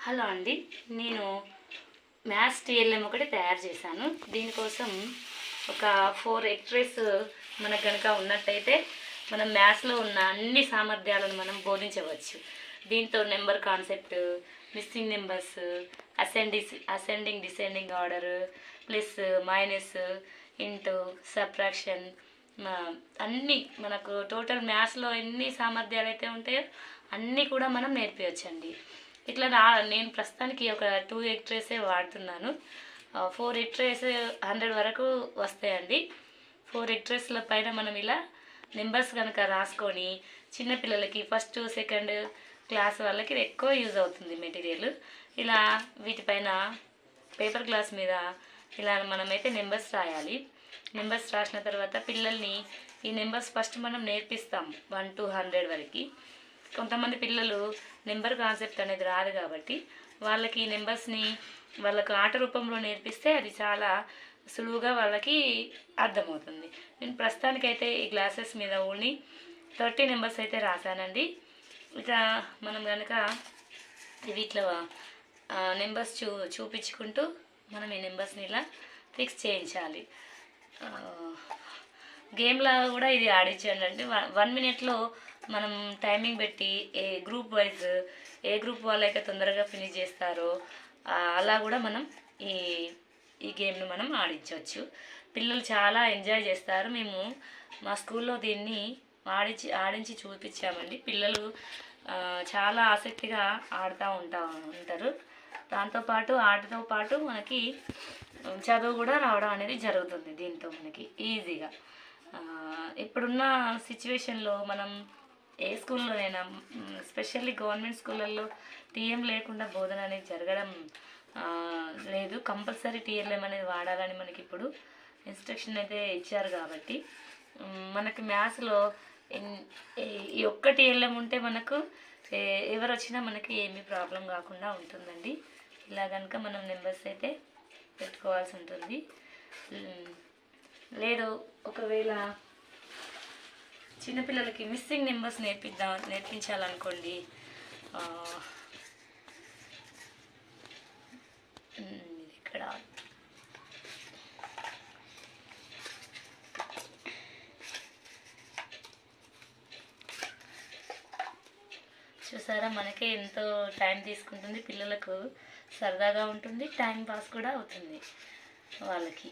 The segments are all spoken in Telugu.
హలో అండి. నేను మ్యాథ్స్ టీఎల్ఎం ఒకటి తయారు చేశాను. దీనికోసం ఒక 4 ఎక్స్‌ట్రేస్ మనకు గనుక ఉన్నట్టయితే మనం మ్యాథ్స్‌లో ఉన్న అన్ని సామర్థ్యాలను మనం బోధించవచ్చు. దీంతో number concept, missing numbers, ascending descending order, plus, minus, into, subtraction, అన్నీ మనకు టోటల్ మ్యాథ్స్లో ఎన్ని సామర్థ్యాలు అయితే ఉంటాయో అన్నీ కూడా మనం నేర్పించండి. ఇట్లా నేను ప్రస్తుతానికి ఒక 2 ఎక్స్‌ట్రేసే వాడుతున్నాను. 4 ఎక్స్‌ట్రేస్ 100 వరకు వస్తాయండి. 4 ఎక్స్‌ట్రేస్ల పైన మనం ఇలా నెంబర్స్ కనుక రాసుకొని చిన్నపిల్లలకి ఫస్ట్ సెకండ్ క్లాస్ వాళ్ళకి ఇది ఎక్కువ యూజ్ అవుతుంది మెటీరియల్. ఇలా వీటిపైన పేపర్ గ్లాస్ మీద ఇలా మనమైతే నెంబర్స్ రాయాలి. నెంబర్స్ రాసిన తర్వాత పిల్లల్ని ఈ నెంబర్స్ ఫస్ట్ మనం నేర్పిస్తాం 1 to 100 వరకు. కొంతమంది పిల్లలు నెంబర్ కాన్సెప్ట్ అనేది రాదు కాబట్టి వాళ్ళకి ఈ నెంబర్స్ని వాళ్ళకు ఆట రూపంలో నేర్పిస్తే అది చాలా సులువుగా వాళ్ళకి అర్థమవుతుంది. నేను ప్రస్తుతానికైతే ఈ గ్లాసెస్ మీద ఓన్లీ 30 నెంబర్స్ అయితే రాశానండి. ఇక మనం కనుక వీటిలో నెంబర్స్ చూపించుకుంటూ మనం ఈ నెంబర్స్ని ఇలా ఫిక్స్ చేయించాలి. గేమ్లా కూడా ఇది ఆడించండి. 1 మినిట్లో మనం టైమింగ్ పెట్టి గ్రూప్ వైజ్ ఏ గ్రూప్ వాళ్ళైతే తొందరగా ఫినిష్ చేస్తారో అలా కూడా మనం ఈ గేమ్ను మనం ఆడించవచ్చు. పిల్లలు చాలా ఎంజాయ్ చేస్తారు. మేము మా స్కూల్లో దీన్ని ఆడించి చూపించామండి. పిల్లలు చాలా ఆసక్తిగా ఆడుతూ ఉంటారు. దాంతోపాటు ఆటతో పాటు మనకి చదువు కూడా రావడం అనేది జరుగుతుంది దీంతో మనకి ఈజీగా. ఇప్పుడున్న సిచ్యువేషన్లో మనం ఏ స్కూల్లోనైనా స్పెషల్లీ గవర్నమెంట్ స్కూళ్ళల్లో టీఎం లేకుండా బోధన అనేది జరగడం లేదు. కంపల్సరీ టీఎల్ఎం అనేది వాడాలని మనకి ఇప్పుడు ఇన్స్ట్రక్షన్ అయితే ఇచ్చారు కాబట్టి మనకి మ్యాథ్స్లో ఈ ఒక్క టీఎల్ఎం ఉంటే మనకు ఎవరు వచ్చినా మనకి ఏమీ ప్రాబ్లం కాకుండా ఉంటుందండి. ఇలా కనుక మనం నెంబర్స్ అయితే పెట్టుకోవాల్సి ఉంటుంది. లేదు ఒకవేళ చిన్నపిల్లలకి మిస్సింగ్ నెంబర్స్ నేర్పించాలనుకోండి, ఇక్కడ చూసారా మనకే ఎంతో టైం తీసుకుంటుంది. పిల్లలకు సరదాగా ఉంటుంది, టైం పాస్ కూడా అవుతుంది వాళ్ళకి.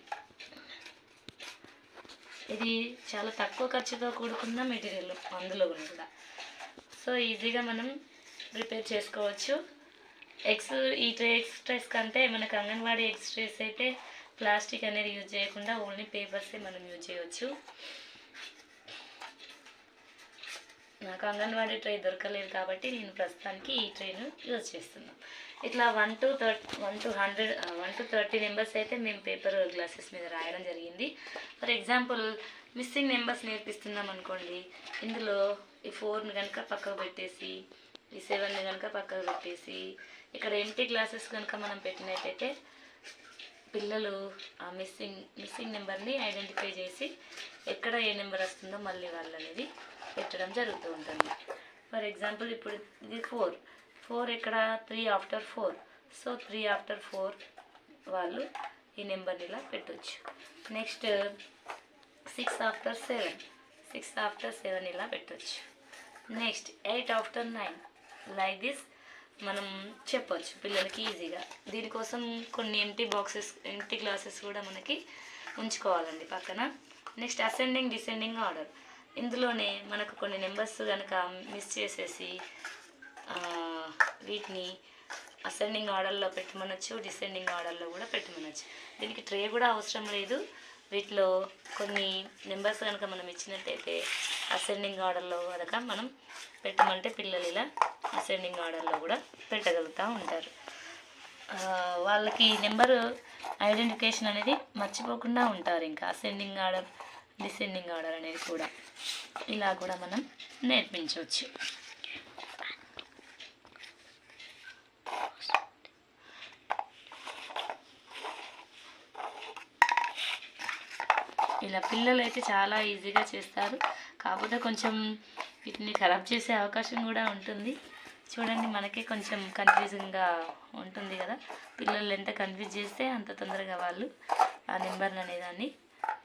ఇది చాలా తక్కువ ఖర్చుతో కూడుకున్న మెటీరియల్ అందులో కూడా. సో ఈజీగా మనం ప్రిపేర్ చేసుకోవచ్చు. ఈ ఎక్స్ట్రేస్ కంటే మనకు అంగన్వాడీ ఎక్స్ట్రేస్ అయితే ప్లాస్టిక్ అనేది యూజ్ చేయకుండా ఓన్లీ పేపర్సే మనం యూజ్ చేయవచ్చు. నాకు అంగన్వాడీ ట్రే దొరకలేదు కాబట్టి నేను ప్రస్తుతానికి ఈ ట్రేను యూజ్ చేస్తున్నాను. ఇట్లా 1 to 30 నెంబర్స్ అయితే మేము పేపర్ గ్లాసెస్ మీద రాయడం జరిగింది. ఫర్ ఎగ్జాంపుల్ మిస్సింగ్ నెంబర్స్ నేర్పిస్తున్నాం అనుకోండి, ఇందులో ఈ 4ని కనుక పక్కకు పెట్టేసి ఈ 7ని కనుక పక్కకు పెట్టేసి ఇక్కడ ఎంటీ గ్లాసెస్ కనుక మనం పెట్టినట్టయితే పిల్లలు ఆ మిస్సింగ్ నెంబర్ని ఐడెంటిఫై చేసి ఎక్కడ ఏ నెంబర్ వస్తుందో మళ్ళీ వాళ్ళు అనేది పెట్టడం జరుగుతూ ఉంటుంది. ఫర్ ఎగ్జాంపుల్ ఇప్పుడు ఇది 4 ఇక్కడ 3 after 4. సో 3 after 4 వాళ్ళు ఈ నెంబర్ని ఇలా పెట్టవచ్చు. నెక్స్ట్ 6 after 7 ఇలా పెట్టవచ్చు. నెక్స్ట్ 8 after 9 లైక్ దిస్ మనం చెప్పవచ్చు పిల్లలకి ఈజీగా. దీనికోసం కొన్ని ఎంటీ గ్లాసెస్ కూడా మనకి ఉంచుకోవాలండి పక్కన. Next ascending descending order. ఇందులోనే మనకు కొన్ని నెంబర్స్ కనుక మిస్ చేసేసి వీటిని అసెండింగ్ ఆర్డర్లో పెట్టమనొచ్చు, డిసెండింగ్ ఆర్డర్లో కూడా పెట్టమనొచ్చు. దీనికి ట్రే కూడా అవసరం లేదు. వీటిలో కొన్ని నెంబర్స్ కనుక మనం ఇచ్చినట్టయితే అసెండింగ్ ఆర్డర్లో కనుక మనం పెట్టమంటే పిల్లలు ఇలా అసెండింగ్ ఆర్డర్లో కూడా పెట్టగలుగుతూ ఉంటారు. వాళ్ళకి నెంబరు ఐడెంటిఫికేషన్ అనేది మర్చిపోకుండా ఉంటారు. ఇంకా అసెండింగ్ ఆర్డర్, డిసెండింగ్ ఆర్డర్ అనేది కూడా ఇలా కూడా మనం నేర్పించవచ్చు. ఇలా పిల్లలు అయితే చాలా ఈజీగా చేస్తారు. కాకపోతే కొంచెం వీటిని ఖరాబ్ చేసే అవకాశం కూడా ఉంటుంది. చూడండి మనకే కొంచెం కన్ఫ్యూజింగ్గా ఉంటుంది కదా. పిల్లలు ఎంత కన్ఫ్యూజ్ చేస్తే అంత తొందరగా వాళ్ళు ఆ నెంబర్లు అనేదాన్ని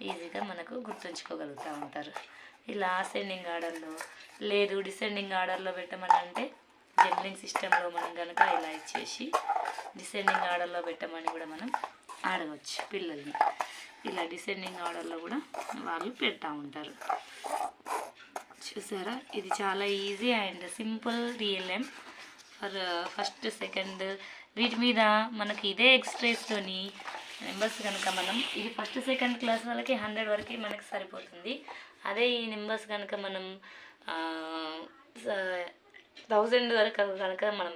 ఈజీగా మనకు గుర్తుంచుకోగలుగుతూ ఉంటారు. ఇలా అసెండింగ్ ఆర్డర్లో లేదు డిసెండింగ్ ఆర్డర్లో పెట్టమని అంటే జంబ్లింగ్ సిస్టంలో మనం కనుక ఇలా ఇచ్చేసి డిసెండింగ్ ఆర్డర్లో పెట్టమని కూడా మనం అడగవచ్చు పిల్లల్ని. ఇలా డిసెండింగ్ ఆర్డర్లో కూడా వాళ్ళు పెడతా ఉంటారు. చూసారా, ఇది చాలా easy and simple TLM for first second. వీటి మీద మనకి ఇదే ఎక్స్ట్రేస్తోని నెంబర్స్ కనుక మనం ఇది ఫస్ట్ సెకండ్ క్లాస్ వాళ్ళకి 100 వరకు మనకి సరిపోతుంది. అదే ఈ నెంబర్స్ కనుక మనం 1000 వరకు కనుక మనం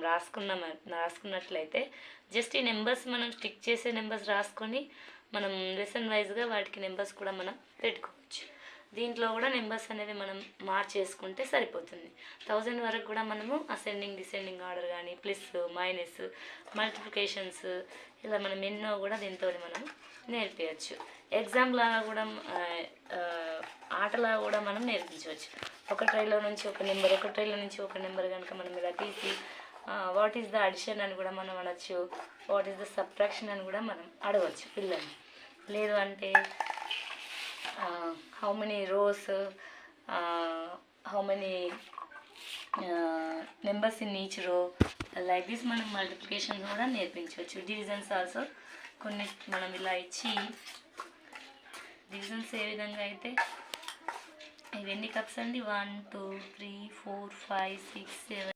రాసుకున్నట్లయితే జస్ట్ ఈ నెంబర్స్ మనం స్టిక్ చేసే నెంబర్స్ రాసుకొని మనం లెసన్ వైజ్గా వాటికి నెంబర్స్ కూడా మనం పెట్టుకోవచ్చు. దీంట్లో కూడా నెంబర్స్ అనేవి మనం మార్చేసుకుంటే సరిపోతుంది. 1000 వరకు కూడా మనము అసెండింగ్ డిసెండింగ్ ఆర్డర్ కానీ ప్లస్ మైనస్ మల్టిప్లికేషన్స్ ఇలా మనం ఎన్నో కూడా దీంతో మనం నేర్పించవచ్చు. ఎగ్జామ్ లాగా కూడా ఆటలా కూడా మనం నేర్పించవచ్చు. ఒక ట్రైలో నుంచి ఒక నెంబర్ ఒక ట్రైలో నుంచి ఒక నెంబర్ కనుక మనం ఇలా తీసి వాట్ ఈస్ ద అడిషన్ అని కూడా మనం అనొచ్చు. వాట్ ఈస్ ద సబ్ట్రాక్షన్ అని కూడా మనం అడగవచ్చు పిల్లల్ని. లేదు అంటే how many rose how many numbers in each row like this మనం మల్టిప్లికేషన్ కూడా నేర్పించవచ్చు. డివిజన్స్ ఆల్సో కొన్ని మనం ఇలా ఇచ్చి డివిజన్స్ ఏ విధంగా అయితే ఇవి ఎన్ని కప్స్ అండి 1 2 3 4 5 6 7